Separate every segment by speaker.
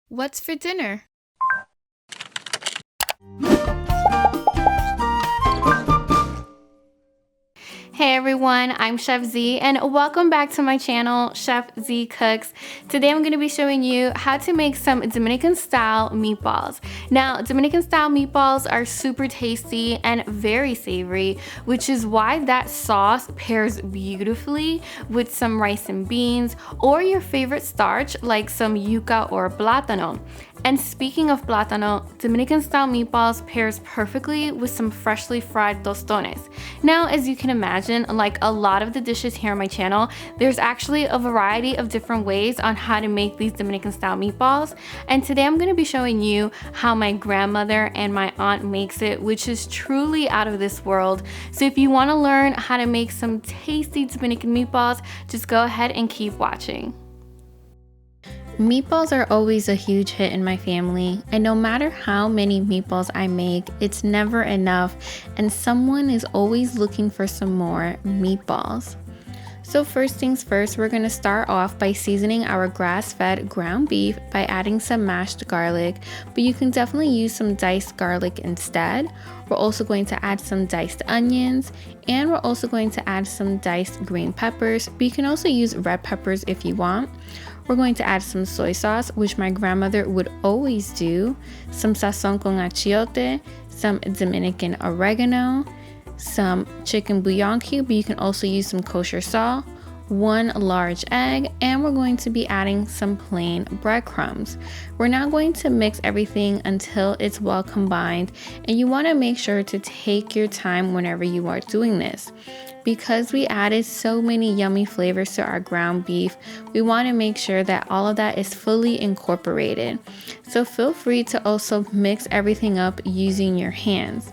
Speaker 1: What's for dinner? Hey everyone, I'm Chef Z and welcome back to my channel, Chef Z Cooks. Today I'm going to be showing you how to make some Dominican style meatballs. Now, Dominican style meatballs are super tasty and very savory, which is why that sauce pairs beautifully with some rice and beans or your favorite starch like some yuca or plátano. And speaking of plátano, Dominican style meatballs pairs perfectly with some freshly fried tostones. Now, as you can imagine, like a lot of the dishes here on my channel, there's actually a variety of different ways on how to make these Dominican style meatballs. And today I'm going to be showing you how my grandmother and my aunt makes it, which is truly out of this world. So if you want to learn how to make some tasty Dominican meatballs, just go ahead and keep watching. Meatballs are always a huge hit in my family, and no matter how many meatballs I make, it's never enough, and someone is always looking for some more meatballs. So first things first, we're going to start off by seasoning our grass-fed ground beef by adding some mashed garlic, but you can definitely use some diced garlic instead. We're also going to add some diced onions, and we're also going to add some diced green peppers, but you can also use red peppers if you want. We're going to add some soy sauce, which my grandmother would always do, some sazón con achiote, some Dominican oregano, some chicken bouillon cube, but you can also use some kosher salt, 1 large egg, and we're going to be adding some plain breadcrumbs. We're now going to mix everything until it's well combined, and you want to make sure to take your time whenever you are doing this. Because we added so many yummy flavors to our ground beef, we want to make sure that all of that is fully incorporated. So feel free to also mix everything up using your hands.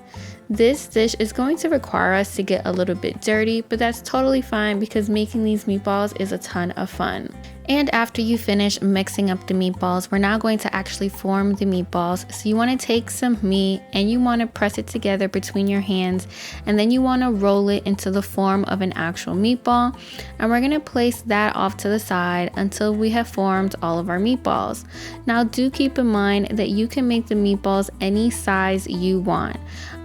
Speaker 1: This dish is going to require us to get a little bit dirty, but that's totally fine because making these meatballs is a ton of fun. And after you finish mixing up the meatballs, we're now going to actually form the meatballs. So you want to take some meat and you want to press it together between your hands, and then you want to roll it into the form of an actual meatball. And we're going to place that off to the side until we have formed all of our meatballs. Now do keep in mind that you can make the meatballs any size you want.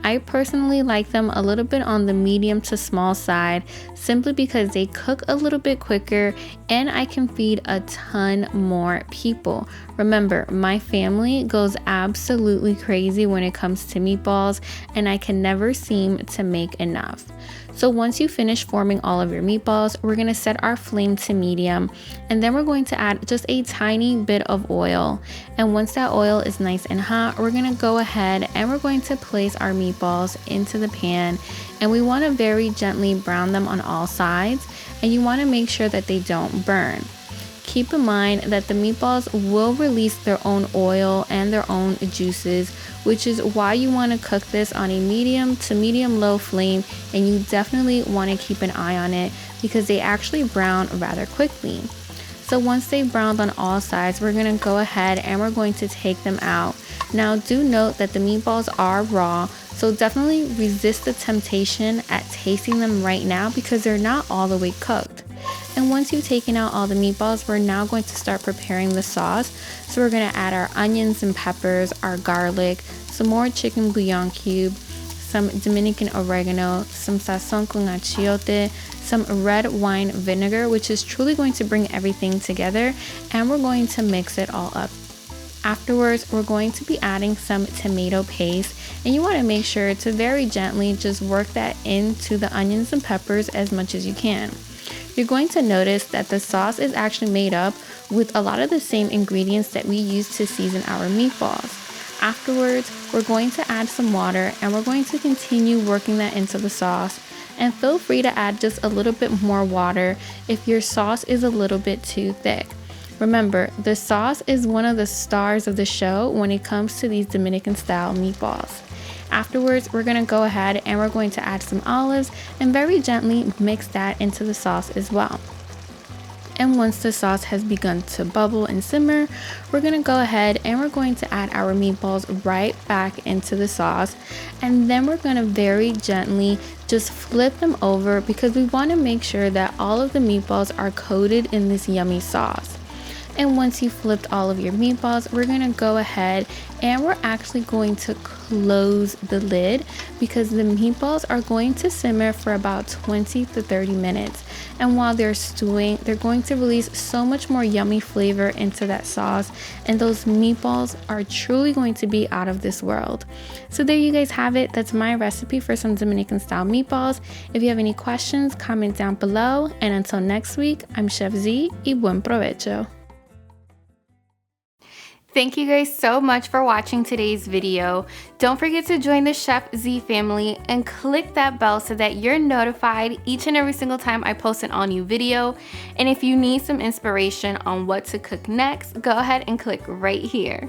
Speaker 1: I personally like them a little bit on the medium to small side simply because they cook a little bit quicker and I can feed a ton more people. Remember, my family goes absolutely crazy when it comes to meatballs and I can never seem to make enough. So once you finish forming all of your meatballs, we're going to set our flame to medium, and then we're going to add just a tiny bit of oil. And once that oil is nice and hot, we're going to go ahead and we're going to place our meatballs into the pan, and we want to very gently brown them on all sides, and you want to make sure that they don't burn. Keep in mind that the meatballs will release their own oil and their own juices, which is why you want to cook this on a medium to medium low flame, and you definitely want to keep an eye on it because they actually brown rather quickly. So once they've browned on all sides, we're going to go ahead and we're going to take them out. Now do note that the meatballs are raw, so definitely resist the temptation at tasting them right now because they're not all the way cooked. And once you've taken out all the meatballs, we're now going to start preparing the sauce. So we're going to add our onions and peppers, our garlic, some more chicken bouillon cube, some Dominican oregano, some sazón con achiote, some red wine vinegar, which is truly going to bring everything together, and we're going to mix it all up. Afterwards, we're going to be adding some tomato paste, and you want to make sure to very gently just work that into the onions and peppers as much as you can. You're going to notice that the sauce is actually made up with a lot of the same ingredients that we use to season our meatballs. Afterwards, we're going to add some water and we're going to continue working that into the sauce. And feel free to add just a little bit more water if your sauce is a little bit too thick. Remember, the sauce is one of the stars of the show when it comes to these Dominican style meatballs. Afterwards, we're going to go ahead and we're going to add some olives and very gently mix that into the sauce as well. And once the sauce has begun to bubble and simmer, we're going to go ahead and we're going to add our meatballs right back into the sauce. And then we're going to very gently just flip them over because we want to make sure that all of the meatballs are coated in this yummy sauce. And once you flipped all of your meatballs, we're gonna go ahead and we're actually going to close the lid because the meatballs are going to simmer for about 20 to 30 minutes. And while they're stewing, they're going to release so much more yummy flavor into that sauce, and those meatballs are truly going to be out of this world. So there you guys have it. That's my recipe for some Dominican style meatballs. If you have any questions, comment down below. And until next week, I'm Chef Z y buen provecho. Thank you guys so much for watching today's video. Don't forget to join the Chef Z family and click that bell so that you're notified each and every single time I post an all new video. And if you need some inspiration on what to cook next, go ahead and click right here.